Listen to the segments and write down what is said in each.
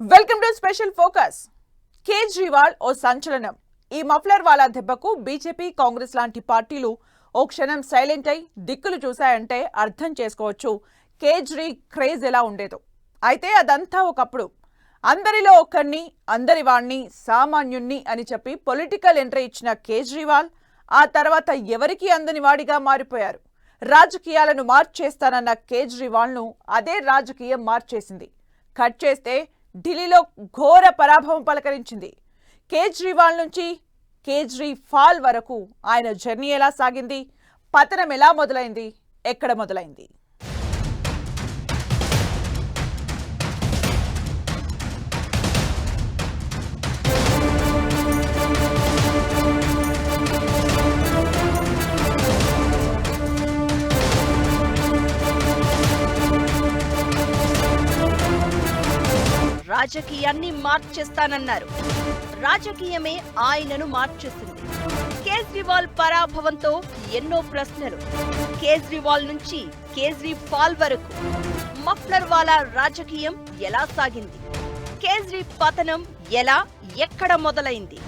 Welcome to special focus. Kejriwal ఓ సంచలనం. ఈ మఫ్లర్ వాలా దెబ్బకు బీజేపీ, కాంగ్రెస్ లాంటి పార్టీలు ఓ క్షణం సైలెంట్ అయి దిక్కులు చూశాయంటే అర్థం చేసుకోవచ్చు కేజ్రీ క్రేజ్ ఎలా ఉండేదో. అయితే అదంతా ఒకప్పుడు. అందరిలో ఒక్కడిని, అందరి వాణ్ణి, సామాన్యుణ్ణి అని చెప్పి పొలిటికల్ ఎంట్రీ ఇచ్చిన కేజ్రీవాల్ ఆ తర్వాత ఎవరికీ అందని వాడిగా మారిపోయారు. రాజకీయాలను మార్చేస్తానన్న కేజ్రీవాల్ను అదే రాజకీయం మార్చేసింది. కట్ చేస్తే ఢిల్లీలో ఘోర పరాభవం పలకరించింది. కేజ్రీవాల్ నుంచి కేజ్రీఫాల్ వరకు ఆయన జర్నీ ఎలా సాగింది, పతనం ఎలా మొదలైంది, ఎక్కడ మొదలైంది? రాజకీయాన్ని మార్చేస్తానన్నారు. రాజకీయమే ఆయనను మార్చేసింది. కేజ్రీవాల్ పరాభవంతో ఎన్నో ప్రశ్నలు. కేజ్రీవాల్ నుంచి కేజ్రీఫాల్ వరకు మఫ్లర్ వాలా రాజకీయం ఎలా సాగింది? కేజ్రీ పతనం ఎలా, ఎక్కడ మొదలైంది?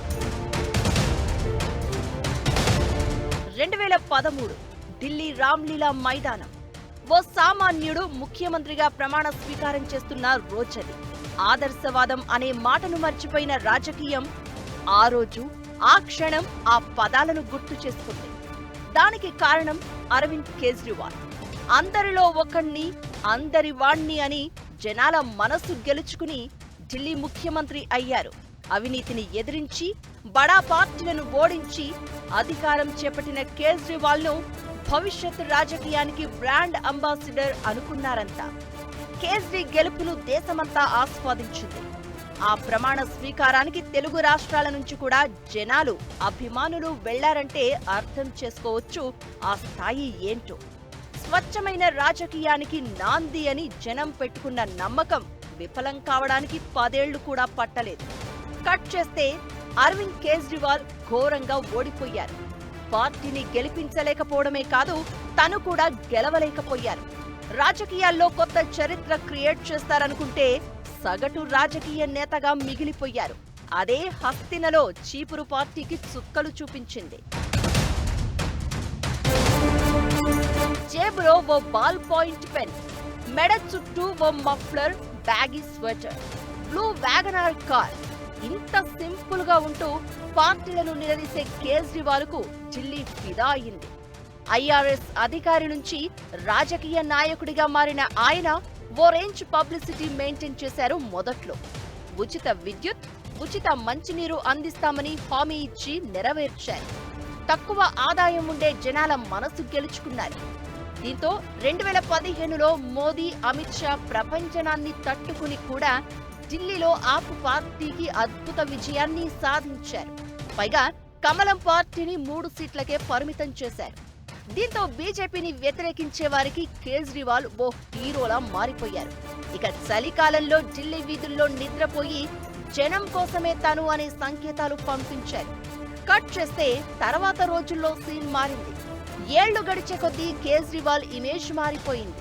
2013 ఢిల్లీ రామ్లీలా మైదానం. ఓ సామాన్యుడు ముఖ్యమంత్రిగా ప్రమాణ స్వీకారం చేస్తున్న రోజది. ఆదర్శవాదం అనే మాటను మర్చిపోయిన రాజకీయం ఆ రోజు, ఆ క్షణం ఆ పదాలను గుర్తు చేసుకుంది. దానికి కారణం అరవింద్ కేజ్రీవాల్. అందరిలో ఒకణ్ణి, అందరి వాణ్ణి అని జనాల మనసు గెలుచుకుని ఢిల్లీ ముఖ్యమంత్రి అయ్యారు. అవినీతిని ఎదిరించి, బడా పార్టీలను ఓడించి అధికారం చేపట్టిన కేజ్రీవాల్ను భవిష్యత్ రాజకీయానికి బ్రాండ్ అంబాసిడర్ అనుకున్నారంతా. కేజ్రీ గెలుపును దేశమంతా ఆస్వాదించింది. ఆ ప్రమాణ స్వీకారానికి తెలుగు రాష్ట్రాల నుంచి కూడా జనాలు, అభిమానులు వెళ్లారంటే అర్థం చేసుకోవచ్చు ఆ స్థాయి ఏంటో. స్వచ్ఛమైన రాజకీయానికి నాంది అని జనం పెట్టుకున్న నమ్మకం విఫలం కావడానికి 10 ఏళ్లు కూడా పట్టలేదు. కట్ చేస్తే అరవింద్ కేజ్రీవాల్ ఘోరంగా ఓడిపోయారు. పార్టీని గెలిపించలేకపోవడమే కాదు, తను కూడా గెలవలేకపోయారు. రాజకీయాల్లో కొత్త చరిత్ర క్రియేట్ చేస్తారనుకుంటే సగటు రాజకీయ నేతగా మిగిలిపోయారు. అదే హస్తినలో చీపురు పార్టీకి చుక్కలు చూపించింది. జేబులో ఓ బాల్ పాయింట్ పెన్, మెడ చుట్టూ ఓ muffler, baggy sweater, blue WagonR car. ఇంత సింపుల్ గా ఉంటూ పార్టీలను నిలదీసే కేజ్రీవాల్ కు ఢిల్లీ ఫిదా అయింది. ఐఆర్ఎస్ అధికారి నుంచి రాజకీయ నాయకుడిగా మారిన ఆయన ఓ రేంజ్ పబ్లిసిటీ మెయింటైన్ చేశారు. మొదట్లో ఉచిత విద్యుత్, ఉచిత మంచినీరు అందిస్తామని హామీ ఇచ్చి నెరవేర్చారు. తక్కువ ఆదాయం ఉండే జనాల మనసు గెలుచుకున్నారు. దీంతో 2015లో మోదీ, అమిత్ షా ప్రపంచనాన్ని తట్టుకుని కూడా ఢిల్లీలో ఆప్ పార్టీకి అద్భుత విజయాన్ని సాధించారు. పైగా కమలం పార్టీని 3 సీట్లకే పరిమితం చేశారు. దీంతో బీజేపీని వ్యతిరేకించే వారికి కేజ్రీవాల్ ఓ హీరోలా మారిపోయారు. ఇక చలికాలంలో ఢిల్లీ వీధుల్లో నిద్రపోయి జనం కోసమే తాను అనే సంకేతాలు పంపించారు. కట్ చేస్తే తర్వాత రోజుల్లో సీన్ మారింది. ఏళ్లు గడిచే కొద్దీ కేజ్రీవాల్ ఇమేజ్ మారిపోయింది.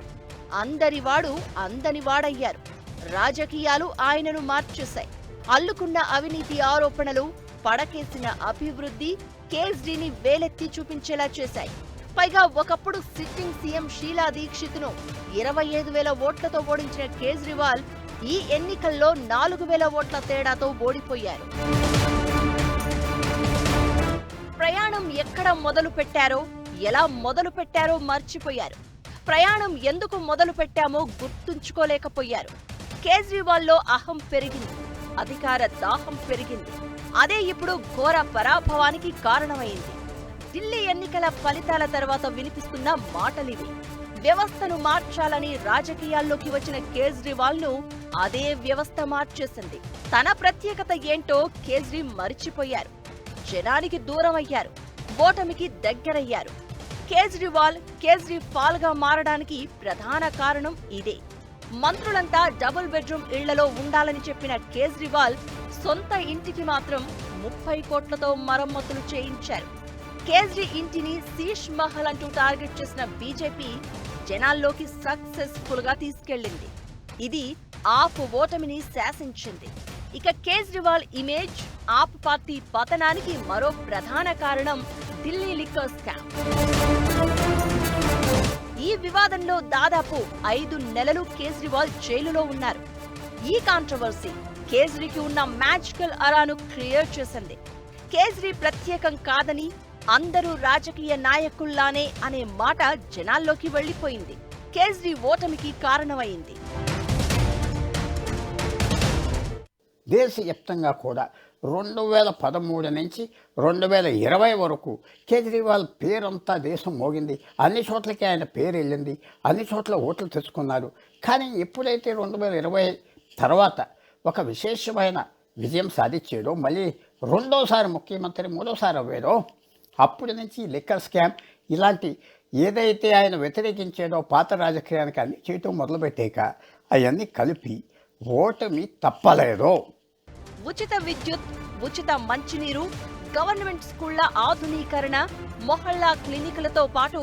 అందరివాడు అందనివాడయ్యారు. రాజకీయాలు ఆయనను మార్చేశాయి. అల్లుకున్న అవినీతి ఆరోపణలు, పడకేసిన అభివృద్ధి కేజ్రీని వేలెత్తి చూపించేలా చేశాయి. పైగా ఒకప్పుడు సిట్టింగ్ సీఎం షీలా దీక్షిత్ను 25,000 ఓట్లతో ఓడించిన కేజ్రీవాల్ ఈ ఎన్నికల్లో 4,000 ఓట్ల తేడాతో ఓడిపోయారు. ప్రయాణం ఎక్కడ మొదలు పెట్టారో, ఎలా మొదలు పెట్టారో మర్చిపోయారు. ప్రయాణం ఎందుకు మొదలు పెట్టామో గుర్తుంచుకోలేకపోయారు. కేజ్రీవాల్లో అహం పెరిగింది, అధికార దాహం పెరిగింది. అదే ఇప్పుడు ఘోర పరాభవానికి కారణమైంది. ఢిల్లీ ఎన్నికల ఫలితాల తర్వాత వినిపిస్తున్న మాటలివి. వ్యవస్థను మార్చాలని రాజకీయాల్లోకి వచ్చిన కేజ్రీవాల్ను అదే వ్యవస్థ మార్చేసింది. తన ప్రత్యేకత ఏంటో కేజ్రీ మరిచిపోయారు. జనానికి దూరమయ్యారు, ఓటమికి దగ్గరయ్యారు. కేజ్రీఫాల్ గా మారడానికి ప్రధాన కారణం ఇదే. మంత్రులంతా డబుల్ బెడ్రూమ్ ఇళ్లలో ఉండాలని చెప్పిన కేజ్రీవాల్ సొంత ఇంటికి మాత్రం 30 కోట్లతో మరమ్మతులు చేయించారు. కేజ్రీ ఇంటిని శీష్ మహల్ అంటూ టార్గెట్ చేసిన బీజేపీ జనాల్లోకి సక్సెస్ఫుల్ గా తీసుకెళ్లింది. ఇది ఆప్ ఓటమిని శాసించింది. ఇక కేజ్రీవాల్ ఇమేజ్, ఆప్ పార్టీ పతనానికి మరో ప్రధాన కారణం ఢిల్లీ లిక్కర్ స్కామ్. ఈ వివాదంలో దాదాపు 5 నెలలు కేజ్రీవాల్ జైలులో ఉన్నారు. ఈ కాంట్రవర్సీ కేజ్రీకి ఉన్న మ్యాజికల్ అరాను క్రియేట్ చేసింది. కేజ్రీ ప్రత్యేకం కాదని, అందరూ రాజకీయ నాయకుల్లానే అనే మాట జనాల్లోకి వెళ్లిపోయింది. కేజ్రీ ఓటమికి కారణమైంది. దేశవ్యాప్తంగా కూడా 2013 నుంచి 2020 వరకు కేజ్రీవాల్ పేరంతా దేశం మోగింది. అన్ని చోట్లకి ఆయన పేరు వెళ్ళింది, అన్ని చోట్ల ఓట్లు తెచ్చుకున్నారు. కానీ ఎప్పుడైతే 2020 తర్వాత ఒక విశేషమైన విజయం సాధించాడో, మళ్ళీ రెండోసారి ముఖ్యమంత్రి, మూడోసారి అవ్వాడో, అప్పటి నుంచి లిక్కర్ స్కామ్ ఇలాంటి ఏదైతే ఆయన వ్యతిరేకించాడో పాత రాజకీయానికి అన్ని చేయటం మొదలుపెట్టాక అవన్నీ కలిపి ఓటమి తప్పలేదు. ఉచిత విద్యుత్, ఉచిత మంచినీరు, గవర్నమెంట్ స్కూళ్ల ఆధునీకరణ, మొహల్లా క్లినికులతో పాటు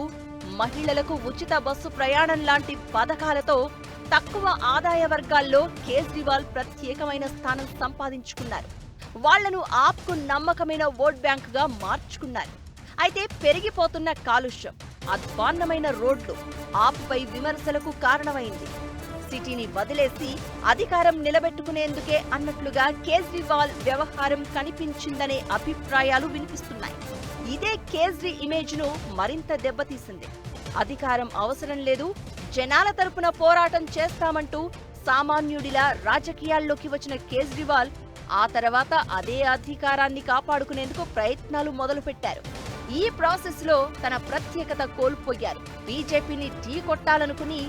మహిళలకు ఉచిత బస్సు ప్రయాణం లాంటి పథకాలతో తక్కువ ఆదాయ వర్గాల్లో కేజ్రీవాల్ ప్రత్యేకమైన స్థానం సంపాదించుకున్నారు. వాళ్లను ఆప్కు నమ్మకమైన ఓట్ బ్యాంకుగా మార్చుకున్నారు. అయితే పెరిగిపోతున్న కాలుష్యం, అధ్వాన్నమైన రోడ్లు ఆప్పై విమర్శలకు కారణమైంది. సిటీని వదిలేసి అధికారం నిలబెట్టుకునేందుకే అన్నట్లుగా కేజ్రీవాల్ వ్యవహారం కనిపించిందనే అభిప్రాయాలు వినిపిస్తున్నాయి. ఇదే కేజ్రీ ఇమేజ్ను మరింత దెబ్బతీసింది. అధికారం అవసరం లేదు, జనాల తరపున పోరాటం చేస్తామంటూ సామాన్యుడిలా రాజకీయాల్లోకి వచ్చిన కేజ్రీవాల్ ఆ తర్వాత అదే అధికారాన్ని కాపాడుకునేందుకు ప్రయత్నాలు మొదలుపెట్టారు. ఈ ప్రాసెస్ లో తన ప్రత్యేకత కోల్పోయారు. బీజేపీని ఢీకొట్టాలనుకుని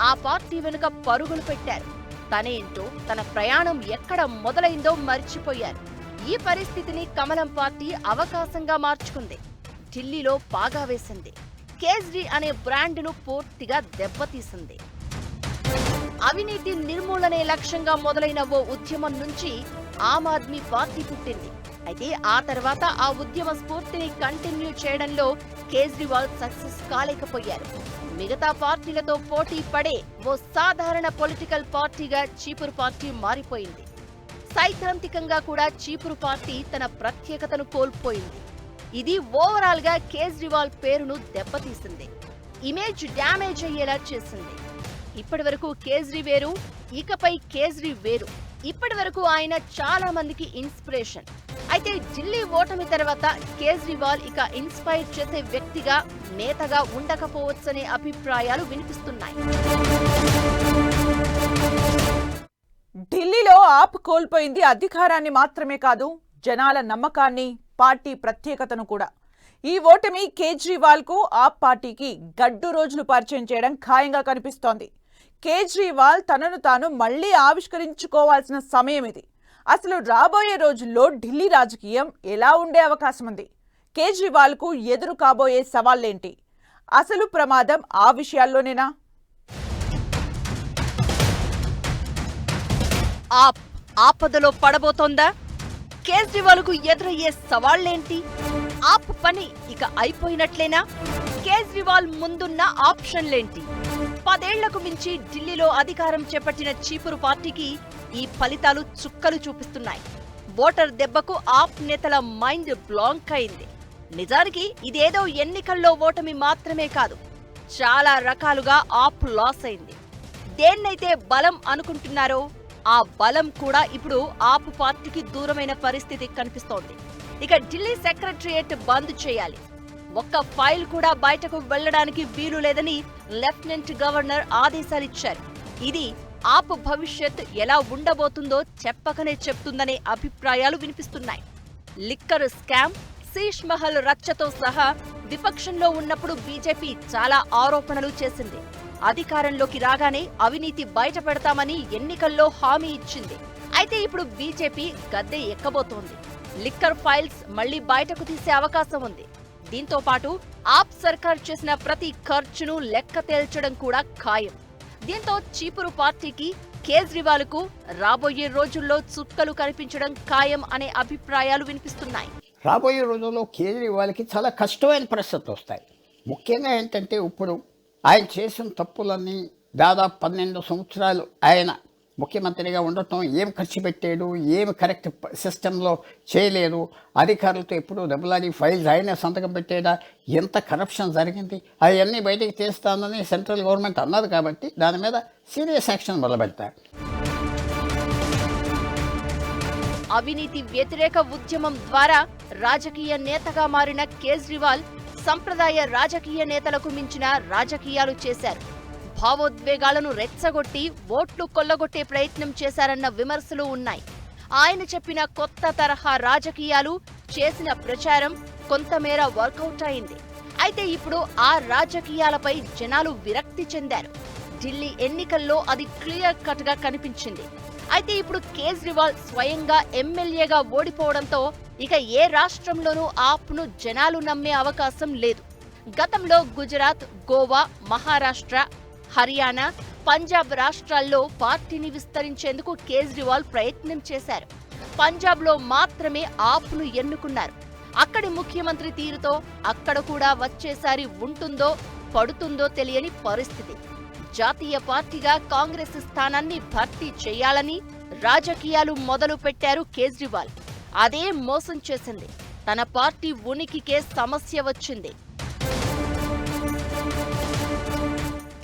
ఆ పార్టీ వెనుక పరుగులు పెట్టారు. తనేంటో, తన ప్రయాణం ఎక్కడ మొదలైందో మర్చిపోయారు. ఈ పరిస్థితిని కమలం పార్టీ అవకాశంగా మార్చుకుంది. ఢిల్లీలో పాగా వేసింది. కేజ్రీ అనే బ్రాండ్ను పూర్తిగా దెబ్బతీసింది. అవినీతి నిర్మూలనే లక్ష్యంగా మొదలైన ఓ ఉద్యమం నుంచి ఆమ్ ఆద్మీ పార్టీ పుట్టింది. అయితే ఆ తర్వాత ఆ ఉద్యమ స్ఫూర్తిని కంటిన్యూ చేయడంలో కేజ్రీవాల్ సక్సెస్ కాలేకపోయారు. మిగతా పార్టీలతో పోటీ పడే ఓ సాధారణ పొలిటికల్ పార్టీగా చీపురు పార్టీ మారిపోయింది. సైద్ధాంతికంగా కూడా చీపురు పార్టీ తన ప్రత్యేకతను కోల్పోయింది. ఇది ఓవరాల్ గా కేజ్రీవాల్ పేరును దెబ్బతీసింది, ఇమేజ్ డ్యామేజ్ అయ్యేలా చేసింది. ఇప్పటి వరకు కేజ్రీ వేరు, ఇకపై కేజ్రీ వేరు. ఇప్పటి వరకు ఆయన చాలా మందికి ఇన్స్పిరేషన్. అయితే ఢిల్లీ ఓటమి తర్వాత కేజ్రీవాల్ ఇక ఇన్స్పైర్ చేసే వ్యక్తిగా, నేతగా ఉండకపోవచ్చనే అభిప్రాయాలు వినిపిస్తున్నాయి. ఢిల్లీలో ఆప్ కోల్పోయింది అధికారాన్ని మాత్రమే కాదు, జనాల నమ్మకాన్ని, పార్టీ ప్రత్యేకతను కూడా. ఈ ఓటమి కేజ్రీవాల్ కు ఆప్ పార్టీకి గడ్డు రోజులు పరిచయం చేయడం ఖాయంగా కనిపిస్తోంది. కేజ్రీవాల్ తనను తాను మళ్లీ ఆవిష్కరించుకోవాల్సిన సమయం ఇది. అసలు రాబోయే రోజుల్లో ఢిల్లీ రాజకీయం ఎలా ఉండే అవకాశం ఉంది? కేజ్రీవాల్ కు ఎదురు కాబోయే సవాళ్లేంటి? అసలు ప్రమాదం ఆ విషయాల్లోనేనా? ఆపదలో పడబోతోందా? కేజ్రీవాల్ కు ఎదురయ్యే సవాళ్లేంటి? ఆప్ పని ఇక అయిపోయినట్లేనా? కేజ్రీవాల్ ముందున్న ఆప్షన్లేంటి? 10 ఏళ్లకు మించి ఢిల్లీలో అధికారం చేపట్టిన చీపురు పార్టీకి ఈ ఫలితాలు చుక్కలు చూపిస్తున్నాయి. ఓటర్ దెబ్బకు ఆప్ నేతల మైండ్ బ్లాంక్ అయింది. నిజానికి ఇదేదో ఎన్నికల్లో ఓటమి మాత్రమే కాదు, చాలా రకాలుగా ఆప్ లాస్ అయింది. దేన్నైతే బలం అనుకుంటున్నారో ఆ బలం కూడా ఇప్పుడు ఆప్ పార్టీకి దూరమైన పరిస్థితి కనిపిస్తోంది. ఇక ఢిల్లీ సెక్రటరియట్ బంద్ చేయాలి, ఒక్క ఫైల్ కూడా బయటకు వెళ్లడానికి వీలు లేదని లెఫ్టినెంట్ గవర్నర్ ఆదేశాలిచ్చారు. ఇది ఆప్ భవిష్యత్ ఎలా ఉండబోతుందో చెప్పకనే చెప్తుందనే అభిప్రాయాలు వినిపిస్తున్నాయి. లిక్కర్ స్కామ్, శీష్ మహల్ రచ్చతో సహా విపక్షంలో ఉన్నప్పుడు బీజేపీ చాలా ఆరోపణలు చేసింది. అధికారంలోకి రాగానే అవినీతి బయట పెడతామని ఎన్నికల్లో హామీ ఇచ్చింది. అయితే ఇప్పుడు బీజేపీ గద్దె ఎక్కబోతోంది. లిక్కర్ ఫైల్స్ మళ్లీ బయటకు తీసే అవకాశం ఉంది. దీంతో పాటు ఆప్ సర్కార్ చేసిన ప్రతి ఖర్చును లెక్క తేల్చడం కూడా ఖాయం. దీంతో చీపురు పార్టీకి, కేజ్రీవాల్ కు రాబోయే రోజుల్లో చుక్కలు కనిపించడం ఖాయం అనే అభిప్రాయాలు వినిపిస్తున్నాయి. రాబోయే రోజుల్లో కేజ్రీవాల్కి చాలా కష్టమైన పరిస్థితులు వస్తాయి. ముఖ్యంగా ఏంటంటే ఇప్పుడు ఆయన చేసిన తప్పులన్నీ దాదాపు 12 సంవత్సరాలు ఆయన ముఖ్యమంత్రిగా ఉండటం ఏం ఖర్చు పెట్టాడు, ఏమి కరెక్ట్ సిస్టంలో చేయలేదు, అధికారులతో ఎప్పుడు దెబ్బలాడి ఫైల్స్ ఆయనే సంతకం పెట్టాడా, ఎంత కరప్షన్ జరిగింది అవన్నీ బయటికి తీస్తానని సెంట్రల్ గవర్నమెంట్ అన్నది కాబట్టి దాని మీద సీరియస్ యాక్షన్ మొదలుపెడతారు. అవినీతి వ్యతిరేక ఉద్యమం ద్వారా రాజకీయ నేతగా మారిన కేజ్రీవాల్ సంప్రదాయ రాజకీయ నేతలకు మించిన రాజకీయాలు చేశారు. భావోద్వేగాలను రెచ్చగొట్టి ఓట్లు కొల్లగొట్టే ప్రయత్నం చేశారన్న విమర్శలు ఉన్నాయి. ఆయన చెప్పిన కొత్త తరహా రాజకీయాలు, చేసిన ప్రచారం కొంతమేర వర్కౌట్ అయింది. అయితే ఇప్పుడు ఆ రాజకీయాలపై జనాలు విరక్తి చెందారు. ఢిల్లీ ఎన్నికల్లో అది క్లియర్ కట్ గా కనిపించింది. అయితే ఇప్పుడు కేజ్రీవాల్ స్వయంగా ఎమ్మెల్యేగా ఓడిపోవడంతో ఇక ఏ రాష్ట్రంలోనూ ఆప్ను జనాలు నమ్మే అవకాశం లేదు. గతంలో గుజరాత్, గోవా, మహారాష్ట్ర, హర్యానా, పంజాబ్ రాష్ట్రాల్లో పార్టీని విస్తరించేందుకు కేజ్రీవాల్ ప్రయత్నం చేశారు. పంజాబ్లో మాత్రమే ఆప్ను ఎన్నుకున్నారు. అక్కడి ముఖ్యమంత్రి తీరుతో అక్కడ కూడా వచ్చేసారి ఉంటుందో పడుతుందో తెలియని పరిస్థితి. జాతీయ పార్టీగా కాంగ్రెస్ స్థానాన్ని భర్తీ చేయాలని రాజకీయాలు మొదలు పెట్టారు కేజ్రీవాల్. అదే మోసం చేసింది. తన పార్టీ ఉనికికే సమస్య వచ్చింది.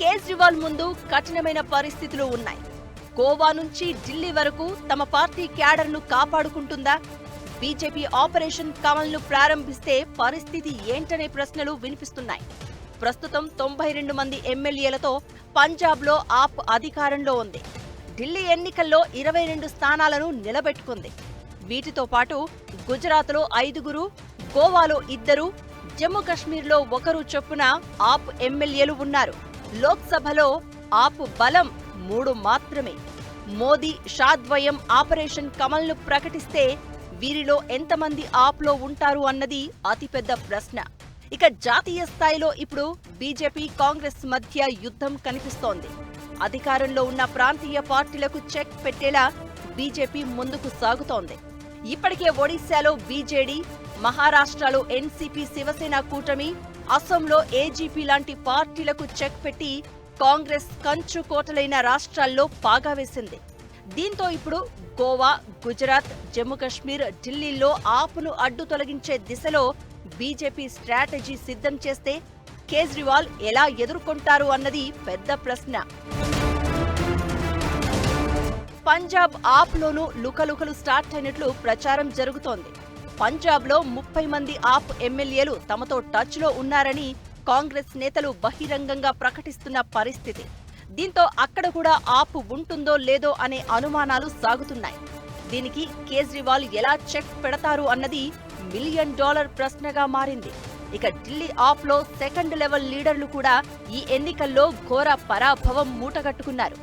కేజ్రీవాల్ ముందు కఠినమైన పరిస్థితులు ఉన్నాయి. గోవా నుంచి ఢిల్లీ వరకు తమ పార్టీ క్యాడర్ను కాపాడుకుంటుందా? బీజేపీ ఆపరేషన్ కమల్ను ప్రారంభిస్తే పరిస్థితి ఏంటనే ప్రశ్నలు వినిపిస్తున్నాయి. ప్రస్తుతం 92 మంది ఎమ్మెల్యేలతో పంజాబ్లో ఆప్ అధికారంలో ఉంది. ఢిల్లీ ఎన్నికల్లో 22 స్థానాలను నిలబెట్టుకుంది. వీటితో పాటు గుజరాత్లో 5, గోవాలో 2, జమ్మూ కశ్మీర్లో 1 చొప్పున ఆప్ ఎమ్మెల్యేలు ఉన్నారు. లోక్సభలో ఆప్ బలం 3 మాత్రమే. మోదీ, షా ద్వయం ఆపరేషన్ కమల్ను ప్రకటిస్తే వీరిలో ఎంతమంది ఆప్లో ఉంటారు అన్నది అతిపెద్ద ప్రశ్న. ఇక జాతీయ స్థాయిలో ఇప్పుడు బీజేపీ, కాంగ్రెస్ మధ్య యుద్ధం కనిపిస్తోంది. అధికారంలో ఉన్న ప్రాంతీయ పార్టీలకు చెక్ పెట్టేలా బీజేపీ ముందుకు సాగుతోంది. ఇప్పటికే ఒడిశాలో బీజేడీ, మహారాష్ట్రలో ఎన్సీపీ, శివసేన కూటమి, అసోంలో ఏజీపీ లాంటి పార్టీలకు చెక్ పెట్టి కాంగ్రెస్ కంచు కోటలైన రాష్ట్రాల్లో పాగా వేసింది. దీంతో ఇప్పుడు గోవా, గుజరాత్, జమ్మూ కశ్మీర్, ఢిల్లీలో ఆప్ను అడ్డు తొలగించే దిశలో బీజేపీ స్ట్రాటజీ సిద్ధం చేస్తే కేజ్రీవాల్ ఎలా ఎదుర్కొంటారు అన్నది పెద్ద ప్రశ్న. పంజాబ్ ఆప్లోనూ లుకలుకలు స్టార్ట్ అయినట్లు ప్రచారం జరుగుతోంది. పంజాబ్లో 30 మంది ఆప్ ఎమ్మెల్యేలు తమతో టచ్లో ఉన్నారని కాంగ్రెస్ నేతలు బహిరంగంగా ప్రకటిస్తున్న పరిస్థితి. దీంతో అక్కడ కూడా ఆప్ ఉంటుందో లేదో అనే అనుమానాలు సాగుతున్నాయి. దీనికి కేజ్రీవాల్ ఎలా చెక్ పెడతారు అన్నది $1 మిలియన్ ప్రశ్నగా మారింది. ఇక ఢిల్లీ ఆప్లో సెకండ్ లెవెల్ లీడర్లు కూడా ఈ ఎన్నికల్లో ఘోర పరాభవం మూటగట్టుకున్నారు.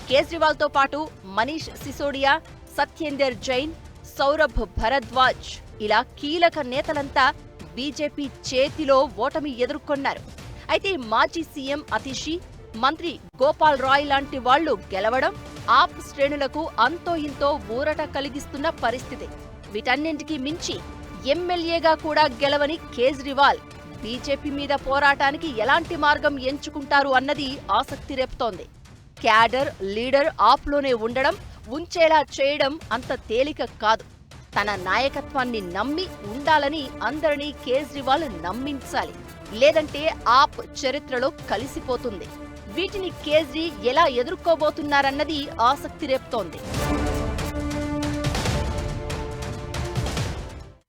కేజ్రీవాల్తో పాటు మనీష్ సిసోడియా, సత్యేందర్ జైన్, సౌరభ్ భరద్వాజ్ ఇలా కీలక నేతలంతా బీజేపీ చేతిలో ఓటమి ఎదుర్కొన్నారు. అయితే మాజీ సీఎం అతిషి, మంత్రి గోపాల్ రాయ్ లాంటి వాళ్లు గెలవడం ఆప్ శ్రేణులకు అంతో ఇంతో ఊరట కలిగిస్తున్న పరిస్థితి. వీటన్నింటికీ మించి ఎమ్మెల్యేగా కూడా గెలవని కేజ్రీవాల్ బీజేపీ మీద పోరాటానికి ఎలాంటి మార్గం ఎంచుకుంటారు అన్నది ఆసక్తి రేపుతోంది. క్యాడర్, లీడర్ ఆప్లోనే ఉండడం, ఉంచేలా చేయడం అంత తేలిక కాదు. తన నాయకత్వాన్ని నమ్మి ఉండాలని అందరినీ కేజ్రీవాల్ నమ్మించాలి. లేదంటే ఆప్ చరిత్రలో కలిసిపోతుంది. వీటిని కేజ్రీ ఎలా ఎదుర్కోబోతున్నారన్నది ఆసక్తి రేపుతోంది.